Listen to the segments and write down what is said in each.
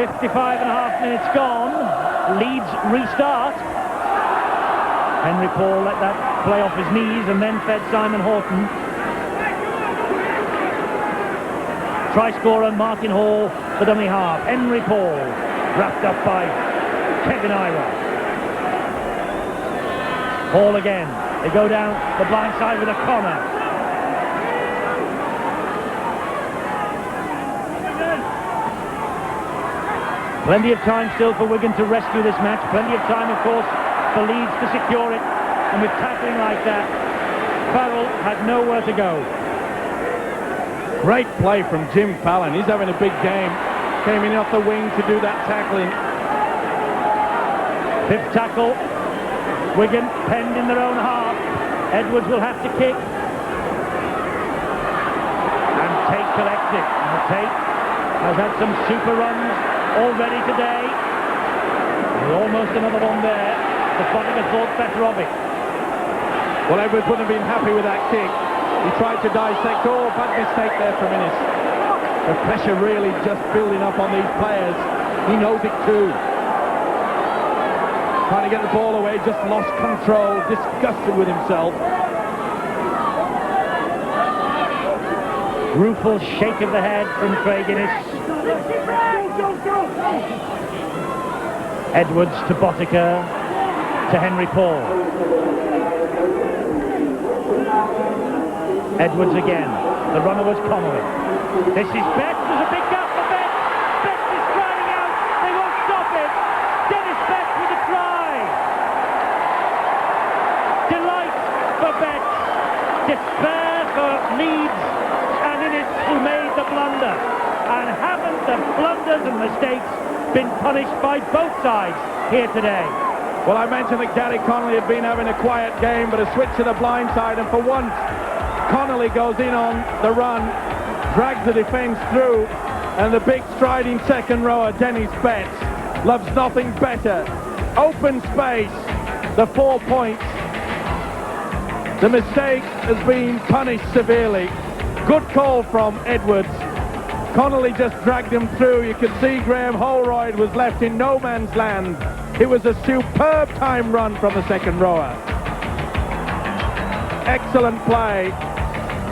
55 and a half minutes gone. Leeds restart. Henry Paul let that play off his knees and then fed Simon Horton. Try scorer Martin Hall for dummy half. Henry Paul wrapped up by Kevin Ira. Hall again. They go down the blind side with a corner. Plenty of time still for Wigan to rescue this match. Plenty of time, of course, for Leeds to secure it. And with tackling like that, Farrell had nowhere to go. Great play from Jim Fallon. He's having a big game. Came in off the wing to do that tackling. Fifth tackle. Wigan penned in their own half. Edwards will have to kick. And Tate collects it. And Tate has had some super runs already today. There's almost another one there. The Bottinger thought better of it. Well, Edwards wouldn't have been happy with that kick. He tried to dissect. Oh, bad mistake there for Minnis. The pressure really just building up on these players. He knows it too. Trying to get the ball away, just lost control, disgusted with himself. Rueful shake of the head from Craig Innes. Edwards to Bottinger, to Henry Paul. Edwards again. The runner was Connolly. This is Betts. There's a big gap for Betts. Betts is crying out. They won't stop it. Dennis Betts with a try. Delight for Betts. Despair for Leeds. And Innes who made the blunder. And haven't the blunders and mistakes been punished by both sides here today? Well, I mentioned that Gary Connolly had been having a quiet game, but a switch to the blind side, and for once Connolly goes in on the run, drags the defence through, and the big striding second rower, Dennis Betts, loves nothing better. Open space, the 4 points. The mistake has been punished severely. Good call from Edwards. Connolly just dragged him through. You could see Graham Holroyd was left in no man's land. It was a superb time run from the second rower. Excellent play.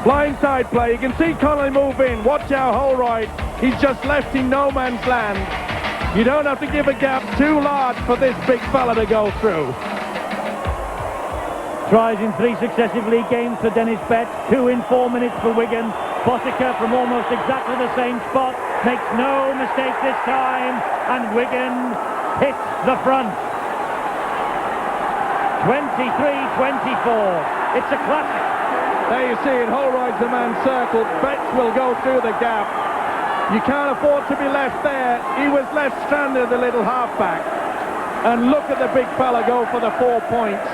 Blindside play. You can see Connolly move in. Watch out, Holroyd. He's just left in no man's land. You don't have to give a gap too large for this big fella to go through. Tries in 3 successive league games for Dennis Betts. 2 in 4 minutes for Wigan. Bottinger from almost exactly the same spot. Makes no mistake this time. And Wigan hits the front. 23-24. It's a classic. There you see it. Holroyd's the man circled. Betts will go through the gap. You can't afford to be left there. He was left stranded, the little halfback. And look at the big fella go for the 4 points.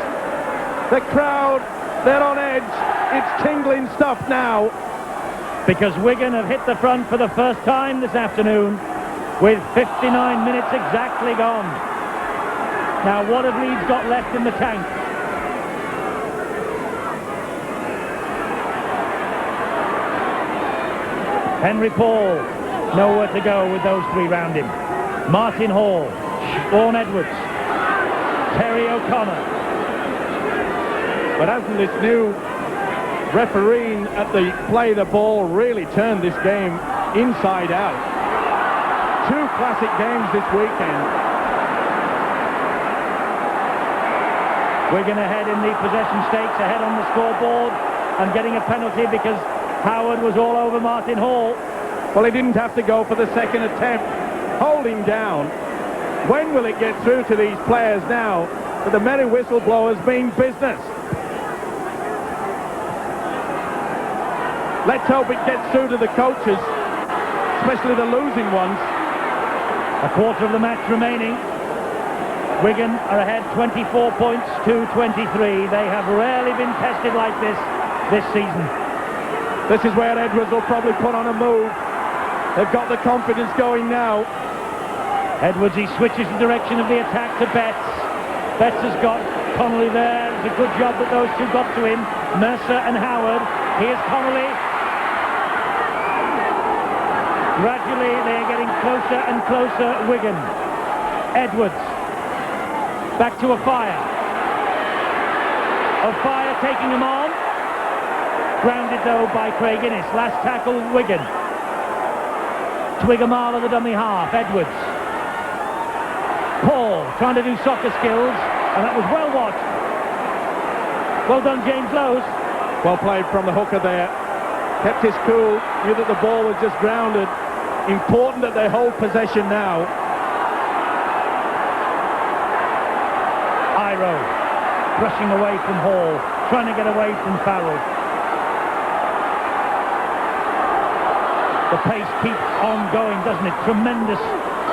The crowd, they're on edge. It's tingling stuff now. Because Wigan have hit the front for the first time this afternoon with 59 minutes exactly gone. Now, what have Leeds got left in the tank? Henry Paul, nowhere to go with those 3 round him. Martin Hall, Vaughan Edwards, Terry O'Connor. But hasn't this new refereeing at the play the ball really turned this game inside out? 2 classic games this weekend. Wigan ahead in the possession stakes, ahead on the scoreboard, and getting a penalty because Howard was all over Martin Hall. Well, he didn't have to go for the second attempt. Holding down. When will it get through to these players now that the merry whistleblowers mean business? Let's hope it gets through to the coaches, especially the losing ones. A quarter of the match remaining. Wigan are ahead 24 points to 23. They have rarely been tested like this season. This is where Edwards will probably put on a move. They've got the confidence going now. Edwards, he switches the direction of the attack to Betts. Betts has got Connolly there. It's a good job that those two got to him. Mercer and Howard. Here's Connolly. Gradually, they're getting getting closer and closer, Wigan. Edwards. Back to O'Fire. O'Fire taking him on. Grounded though by Craig Innes. Last tackle, Wigan. Twigamala, the dummy half. Edwards. Paul trying to do soccer skills, and that was well watched. Well done, James Lowes. Well played from the hooker there. Kept his cool, knew that the ball was just grounded. Important that they hold possession now. Iro rushing away from Hall, trying to get away from Farrell. The pace keeps on going, doesn't it? Tremendous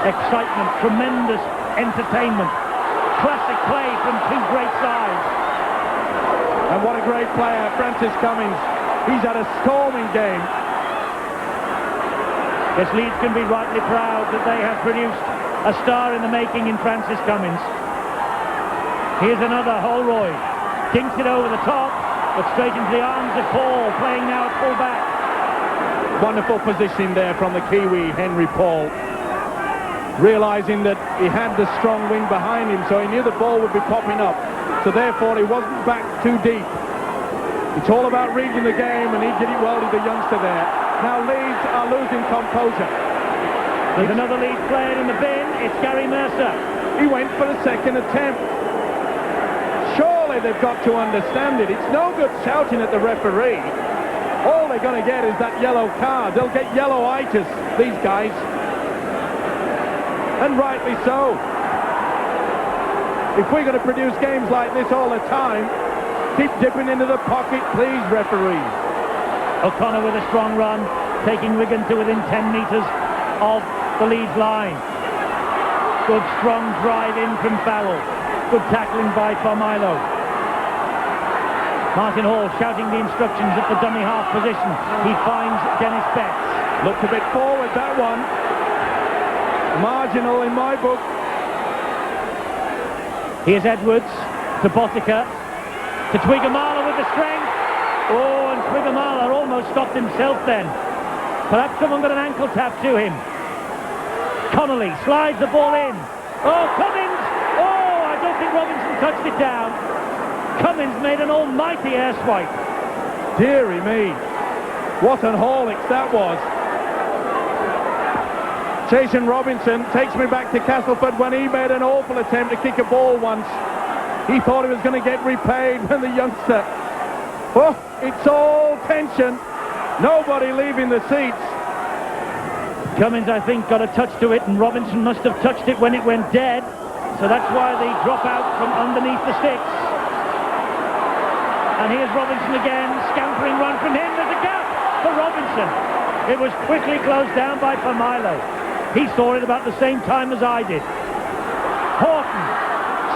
excitement, tremendous entertainment. Classic play from two great sides. And what a great player, Francis Cummins. He's had a storming game. Yes, Leeds can be rightly proud that they have produced a star in the making in Francis Cummins. Here's another Holroyd. Dinks it over the top, but straight into the arms of Paul, playing now at full back. Wonderful positioning there from the Kiwi, Henry Paul. Realising that he had the strong wing behind him, so he knew the ball would be popping up. So therefore he wasn't back too deep. It's all about reading the game, and he did it well to the youngster there. Now Leeds are losing composure. There's another Leeds player in the bin. It's Gary Mercer. He went for a second attempt. Surely they've got to understand it. It's no good shouting at the referee. All they're going to get is that yellow card. They'll get yellow-itis, these guys. And rightly so. If we're going to produce games like this all the time, keep dipping into the pocket, please, referee. O'Connor with a strong run, taking Wigan to within 10 metres of the Leeds line. Good strong drive in from Farrell. Good tackling by Formilo. Martin Hall shouting the instructions at the dummy half position. He finds Dennis Betts. Looked a bit forward, that one. Marginal in my book. Here's Edwards to Botica, to Twigamala with the strength. Oh, and Twigamala almost stopped himself then. Perhaps someone got an ankle tap to him. Connolly slides the ball in. Oh, Cummins! Oh, I don't think Robinson touched it down. Cummins made an almighty air swipe. Deary me. What an haulix that was. Jason Robinson takes me back to Castleford when he made an awful attempt to kick a ball once. He thought he was going to get repaid when the youngster... Oh, it's all tension. Nobody leaving the seats. Cummins, I think, got a touch to it, and Robinson must have touched it when it went dead. So that's why they drop out from underneath the sticks. And here's Robinson again, scampering run from him. There's a gap for Robinson. It was quickly closed down by Formilo. He saw it about the same time as I did. Horton.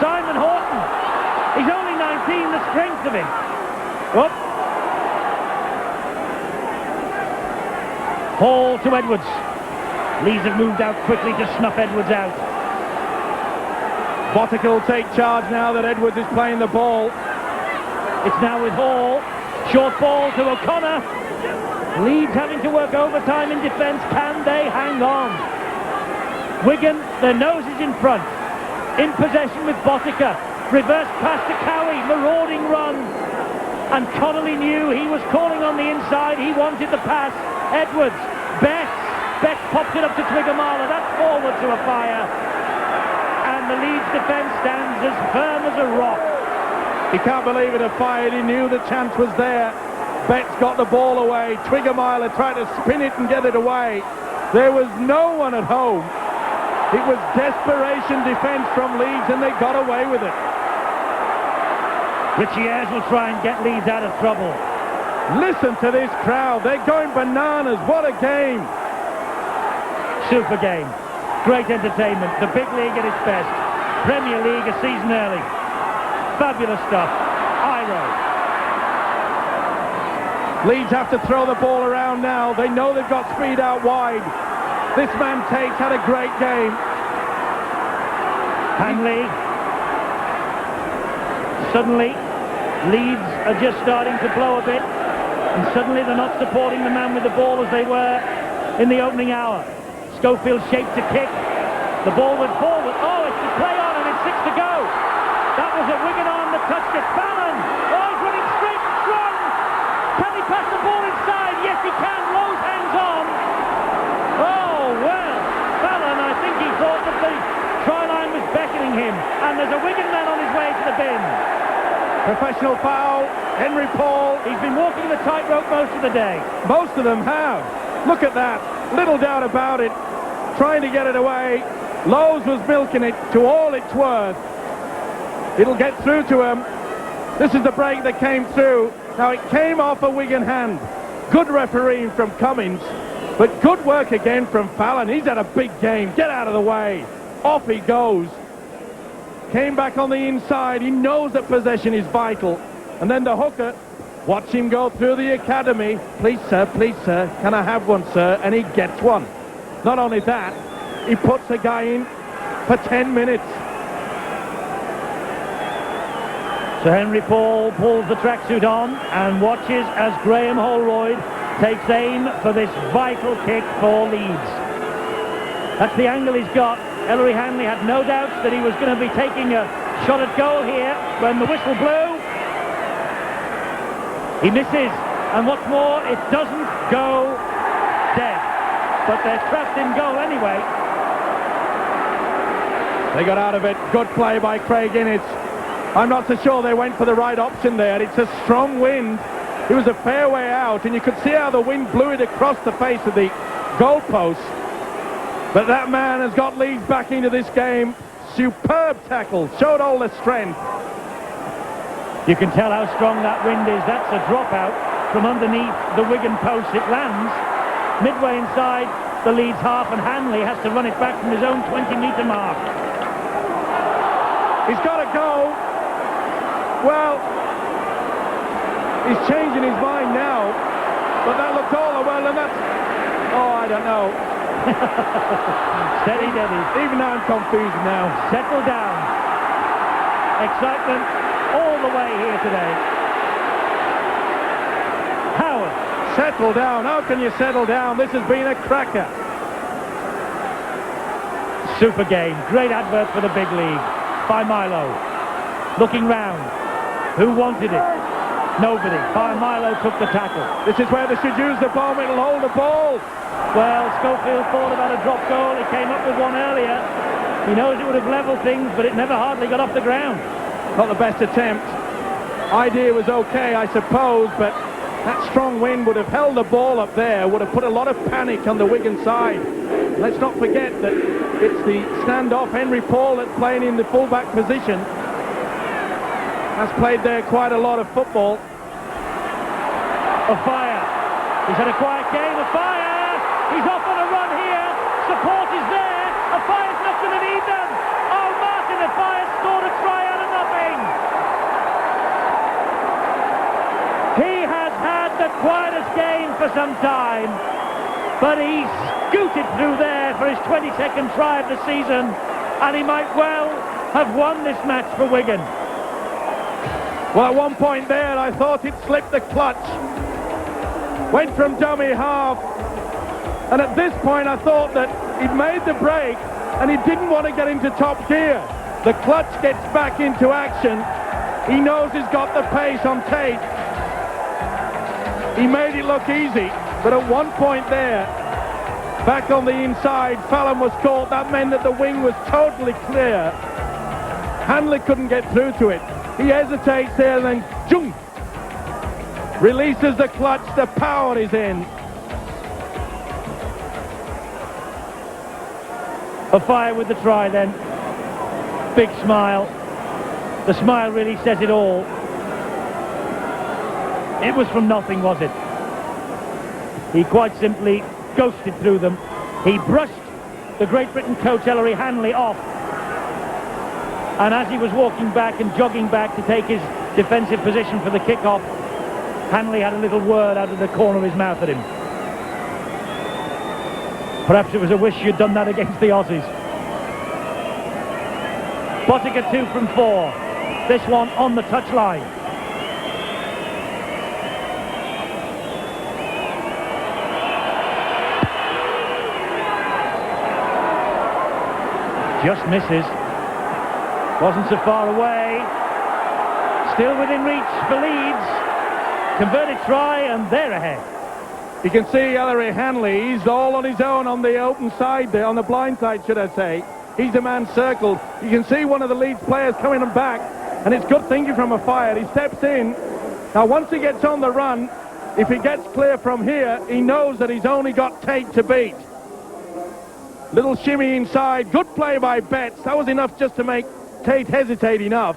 Simon Horton. He's only 19, the strength of him. Whoop. Hall to Edwards. Leeds have moved out quickly to snuff Edwards out. Botica will take charge now that Edwards is playing the ball. It's now with Hall. Short ball to O'Connor. Leeds having to work overtime in defence. Can they hang on? Wigan, their noses in front. In possession with Botica. Reverse pass to Cowie. Marauding run. And Connolly knew he was calling on the inside. He wanted the pass. Edwards. Betts popped it up to Twigamala. That's forward to a fire. And the Leeds defence stands as firm as a rock. He can't believe it, fired. He knew the chance was there. Betts got the ball away. Twigamala tried to spin it and get it away. There was no one at home. It was desperation defence from Leeds, and they got away with it. Richie Ayres will try and get Leeds out of trouble. Listen to this crowd. They're going bananas. What a game. Super game. Great entertainment. The big league at its best. Premier League a season early. Fabulous stuff. Iro. Leeds have to throw the ball around now. They know they've got speed out wide. This man Tate had a great game. Hanley. Suddenly, Leeds are just starting to blow a bit. And suddenly they're not supporting the man with the ball as they were in the opening hour. Schofield shaped to kick. The ball went forward. Oh, it's to play on and it's 6 to go. That was a Wigan arm that touched it. Fallon. Oh, he's running straight. Strong. Can he pass the ball inside? Yes, he can. Rose hangs on. Oh, well. Fallon, I think he thought that the try line was beckoning him. And there's a Wigan man on his way to the bin. Professional foul. Henry Paul. He's been walking the tightrope most of the day. Most of them have. Look at that. Little doubt about it. Trying to get it away. Lowe's was milking it to all it's worth. It'll get through to him. This is the break that came through. Now it came off a Wigan hand. Good refereeing from Cummins, but good work again from Fallon. He's had a big game. Get out of the way. Off he goes. Came back on the inside. He knows that possession is vital. And then the hooker, watch him go through the academy. Please, sir, can I have one, sir? And he gets one. Not only that, he puts a guy in for 10 minutes. So Henry Paul pulls the tracksuit on and watches as Graham Holroyd takes aim for this vital kick for Leeds. That's the angle he's got. Ellery Hanley had no doubts that he was going to be taking a shot at goal here when the whistle blew. He misses, and what's more, it doesn't go dead. But they're trapped in goal anyway. They got out of it. Good play by Craig Innes. I'm not so sure they went for the right option there. It's a strong wind. It was a fair way out, and you could see how the wind blew it across the face of the goalpost. But that man has got Leeds back into this game. Superb tackle. Showed all the strength. You can tell how strong that wind is. That's a dropout from underneath the Wigan post. It lands midway inside the Leeds half, and Hanley has to run it back from his own 20-metre mark. He's got to go. Well, he's changing his mind now. But that looked all the well, and that's... Oh, I don't know. Steady, Debbie. Even I'm confused now. Settle down. Excitement all the way here today. Howard. Settle down. How can you settle down? This has been a cracker. Super game. Great advert for the big league. By Milo. Looking round. Who wanted it? Nobody. By Milo took the tackle. This is where they should use the bomb. It'll hold the ball. Well, Schofield thought about a drop goal. He came up with one earlier. He knows it would have levelled things, but it never hardly got off the ground. Not the best attempt. Idea was okay, I suppose, but that strong wind would have held the ball up there, would have put a lot of panic on the Wigan side. Let's not forget that it's the standoff Henry Paul that's playing in the fullback position. Has played there quite a lot of football. A fire. He's had a quiet game. A fire. He's off on a run here. Support is there. A fire's not going to need them. Oh, Martin, a fire scored a try out of nothing. He has had the quietest game for some time, but he scooted through there for his 22nd try of the season, and he might well have won this match for Wigan. Well, at one point there, I thought he'd slipped the clutch. Went from dummy half. And at this point, I thought that he'd made the break, and he didn't want to get into top gear. The clutch gets back into action. He knows he's got the pace on tape. He made it look easy, but at one point there, back on the inside, Fallon was caught. That meant that the wing was totally clear. Hanley couldn't get through to it. He hesitates there, then jump! Releases the clutch, the power is in. A fire with the try then. Big smile. The smile really says it all. It was from nothing, was it? He quite simply ghosted through them. He brushed the Great Britain coach Ellery Hanley off. And as he was walking back and jogging back to take his defensive position for the kick-off, Hanley had a little word out of the corner of his mouth at him. Perhaps it was a wish you'd done that against the Aussies. Bottica 2 from 4. This one on the touchline. Just misses. Wasn't so far away. Still within reach for Leeds. Converted try, and they're ahead. You can see Ellery Hanley, he's all on his own on the open side there, on the blind side, should I say. He's the man circled. You can see one of the Leeds players coming back, and it's good thinking from a fire. He steps in. Now, once he gets on the run, if he gets clear from here, he knows that he's only got Tate to beat. Little shimmy inside. Good play by Betts. That was enough just to make Tate hesitate enough.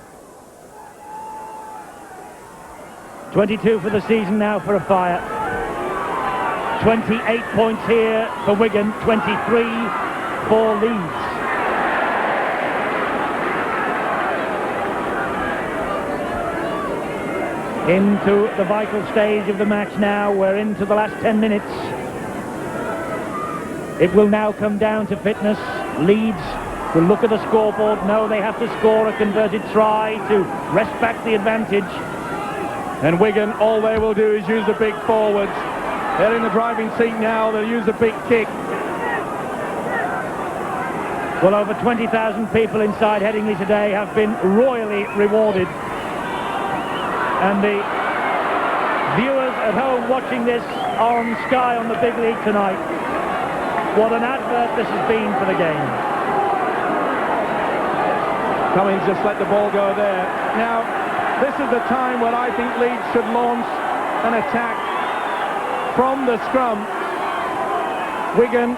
22 for the season now for a fire. 28 points here for Wigan, 23 for Leeds. Into the vital stage of the match now. We're into the last 10 minutes. It will now come down to fitness. Leeds will look at the scoreboard. No, they have to score a converted try to wrest back the advantage. And Wigan, all they will do is use the big forwards. They're in the driving seat now. They'll use a big kick. Well, over 20,000 people inside Headingley today have been royally rewarded. And the viewers at home watching this are on Sky on the big league tonight. What an advert this has been for the game. Cummings just let the ball go there. Now, this is the time when I think Leeds should launch an attack from the scrum. Wigan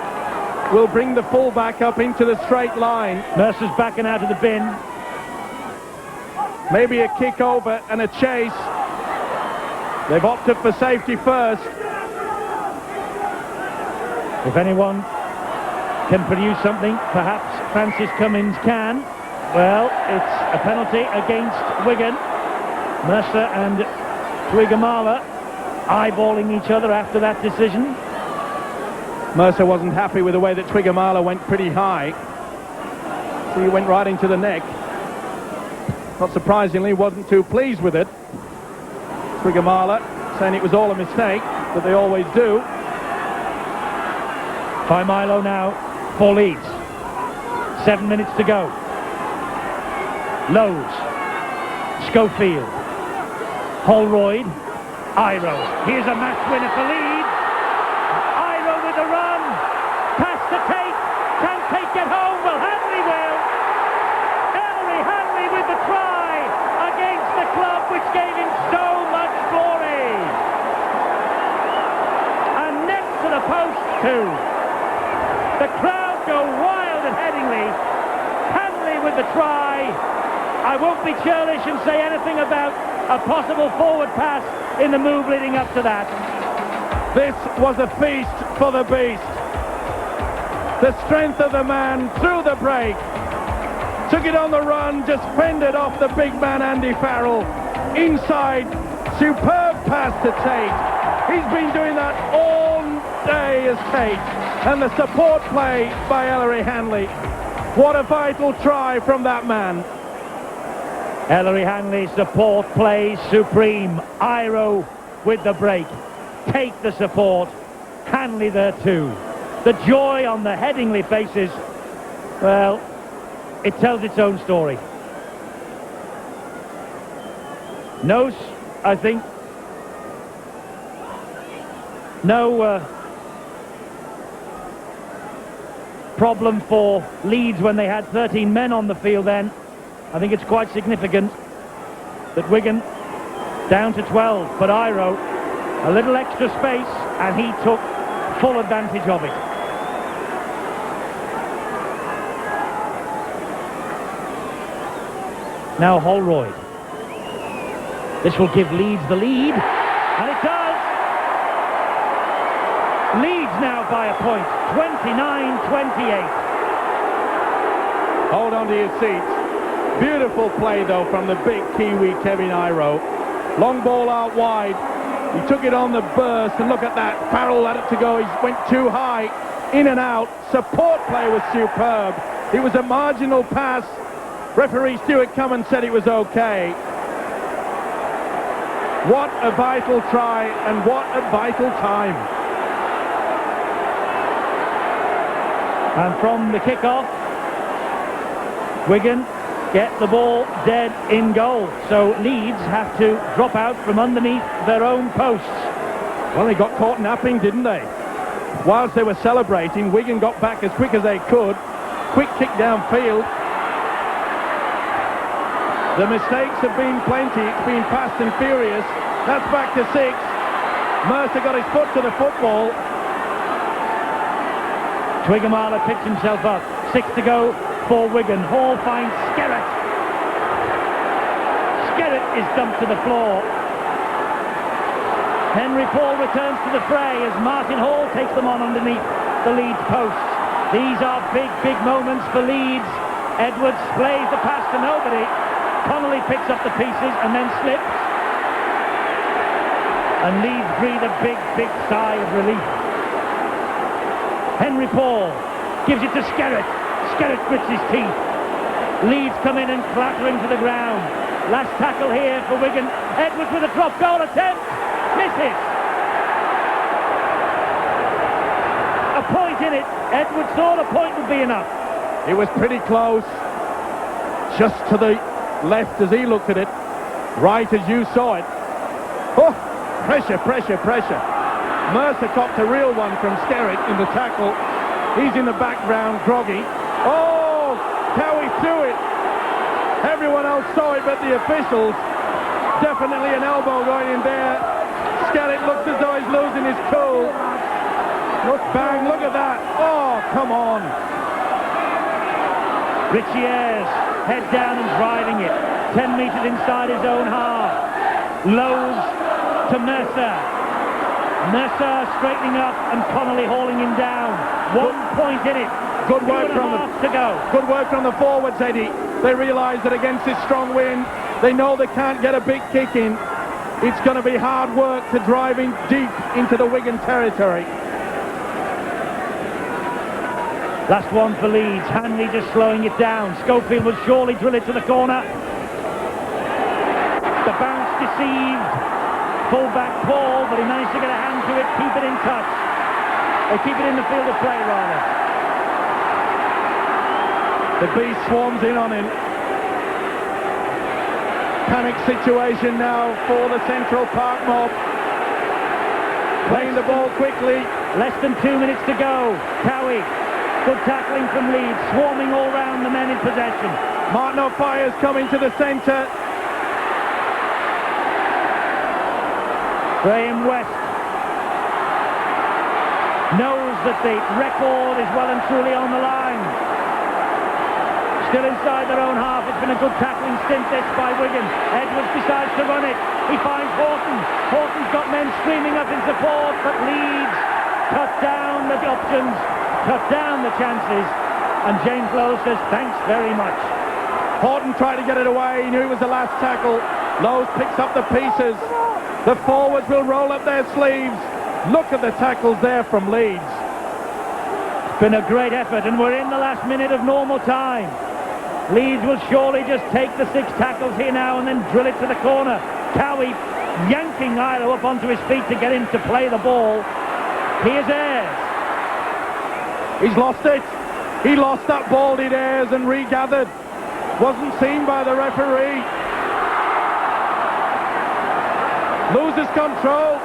will bring the fullback up into the straight line. Mercer's backing out of the bin. Maybe a kick over and a chase. They've opted for safety first. If anyone can produce something, perhaps Francis Cummings can. Well, it's a penalty against Wigan. Mercer and Twigamala eyeballing each other after that decision. Mercer wasn't happy with the way that Twigamala went pretty high. So he went right into the neck. Not surprisingly, wasn't too pleased with it. Twigamala saying it was all a mistake, that they always do. By Milo now for Leeds. 7 minutes to go. Lowe's. Schofield. Holroyd. Iro. Here's a match winner for Leeds. Iro with a run. Pass to Tate. Can Tate get home? Well, Hanley will. Ellery Hanley with the try against the club which gave him so much glory. And next to the post too. The crowd go wild at Headingley. Hanley with the try. I won't be churlish and say anything about a possible forward pass in the move leading up to that. This was a feast for the beast. The strength of the man through the break. Took it on the run, just fended off the big man Andy Farrell. Inside, superb pass to Tate. He's been doing that all day as Tate. And the support play by Ellery Hanley. What a vital try from that man. Ellery Hanley support play supreme. Iro with the break. Take the support. Hanley there too. The joy on the Headingley faces, well, it tells its own story. No, I think, no problem for Leeds when they had 13 men on the field then. I think it's quite significant that Wigan down to 12, but Iro a little extra space and he took full advantage of it. Now Holroyd. This will give Leeds the lead, and it does. Leeds now by a point, 29-28. Hold on to your seats. Beautiful play, though, from the big Kiwi, Kevin Iro. Long ball out wide. He took it on the burst, and look at that. Farrell let it to go. He went too high. In and out. Support play was superb. It was a marginal pass. Referee Stuart Cummins said it was okay. What a vital try, and what a vital time. And from the kick-off, Wigan get the ball dead in goal, so Leeds have to drop out from underneath their own posts. Well, they got caught napping, didn't they? Whilst they were celebrating, Wigan got back as quick as they could. Quick kick downfield. The mistakes have been plenty. It's been fast and furious. That's back to 6. Mercer got his foot to the football. Twigamala picks himself up. 6 to go for Wigan. Hall finds Skerrett. Skerrett is dumped to the floor. Henry Paul returns to the fray as Martin Hall takes them on underneath the Leeds posts. These are big, big moments for Leeds. Edwards plays the pass to nobody. Connolly picks up the pieces and then slips. And Leeds breathe a big, big sigh of relief. Henry Paul gives it to Skerrett. Skerrett grits his teeth. Leeds come in and clatter him to the ground. Last tackle here for Wigan. Edwards with a drop goal attempt. Misses. A point in it. Edwards thought a point would be enough. It was pretty close. Just to the left as he looked at it. Right as you saw it. Oh, pressure, pressure, pressure. Mercer copped a real one from Skerrett in the tackle. He's in the background, groggy. Oh, Cowie threw it. Everyone else saw it but the officials. Definitely an elbow going in there. Skerrett looks as though he's losing his cool. Look, bang, look at that. Oh, come on. Richie Ayres, head down and driving it. 10 metres inside his own half. Lowe's to Mercer. Mercer straightening up and Connolly hauling him down. 1 point in it. Good work from to go. Good work from the forwards, Eddie. They realise that against this strong wind, they know they can't get a big kick in. It's going to be hard work to drive in deep into the Wigan territory. Last one for Leeds. Hanley just slowing it down. Schofield will surely drill it to the corner. The bounce deceived. Full-back Paul, but he managed to get a hand to it, keep it in touch. Or keep it in the field of play, rather. The beast swarms in on him. Panic situation now for the Central Park mob. Playing the ball quickly. Less than 2 minutes to go. Cowie, good tackling from Leeds, swarming all round the men in possession. Martin O'Fire's coming to the centre. Graham West knows that the record is well and truly on the line. Still inside their own half. It's been a good tackling stint this by Wigan. Edwards decides to run it. He finds Horton. Horton's got men streaming up in support, but Leeds cut down the options, cut down the chances, and James Lowe says thanks very much. Horton tried to get it away. He knew it was the last tackle. Lowe picks up the pieces. The forwards will roll up their sleeves. Look at the tackles there from Leeds. It's been a great effort, and we're in the last minute of normal time. Leeds will surely just take the 6 tackles here now and then drill it to the corner. Cowie yanking Ilo up onto his feet to get him to play the ball. Here's Ayres. He's lost it. He lost that ball, did Ayres, and regathered. Wasn't seen by the referee. Loses control.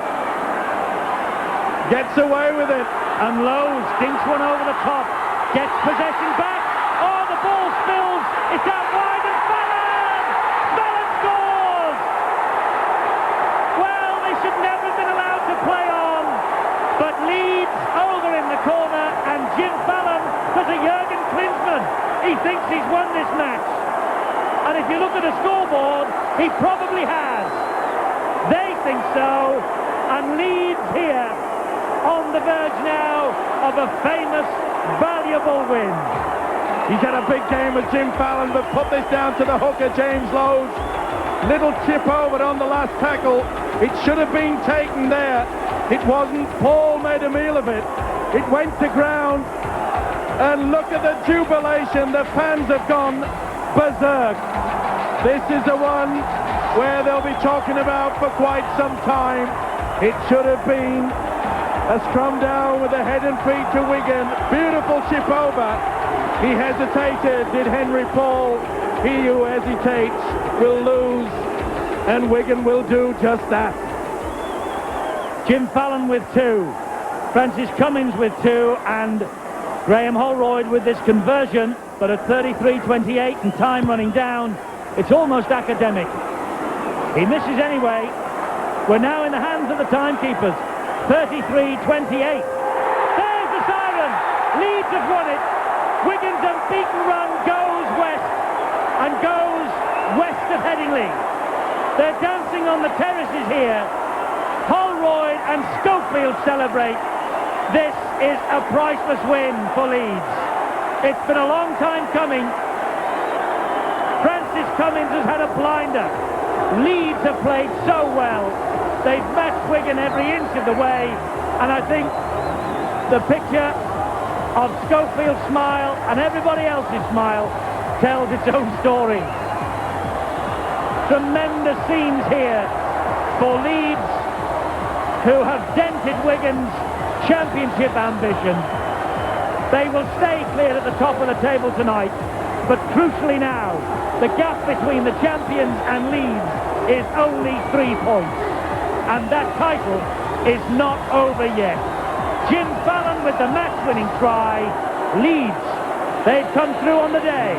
Gets away with it. And Lowe dinks one over the top. Gets possession back. Oh, the ball spills. It's out wide and Fallon! Fallon scores! Well, they should never have been allowed to play on. But Leeds over in the corner, and Jim Fallon was a Jurgen Klinsmann. He thinks he's won this match. And if you look at the scoreboard, he probably has. They think so. And Leeds here on the verge now of a famous, valuable win. He's had a big game with Jim Fallon, but put this down to the hooker, James Lowe. Little chip over on the last tackle. It should have been taken there. It wasn't. Paul made a meal of it. It went to ground. And look at the jubilation. The fans have gone berserk. This is the one where they'll be talking about for quite some time. It should have been a scrum down with the head and feet to Wigan. Beautiful chip over. He hesitated, did Henry Paul. He who hesitates will lose, and Wigan will do just that. Jim Fallon with 2, Francis Cummins with 2, and Graham Holroyd with this conversion, but at 33-28 and time running down, it's almost academic. He misses anyway. We're now in the hands of the timekeepers. 33-28. There's the siren. Leeds have won it. Wigan's unbeaten run goes west and goes west of Headingley. They're dancing on the terraces here. Holroyd and Schofield celebrate. This is a priceless win for Leeds. It's been a long time coming. Francis Cummins has had a blinder. Leeds have played so well. They've matched Wigan every inch of the way, and I think the picture of Schofield's smile and everybody else's smile tells its own story. Tremendous scenes here for Leeds, who have dented Wigan's championship ambition. They will stay clear at the top of the table tonight, but crucially now, the gap between the champions and Leeds is only 3 points. And that title is not over yet. Jim Fallon with the match-winning try. Leeds, they've come through on the day.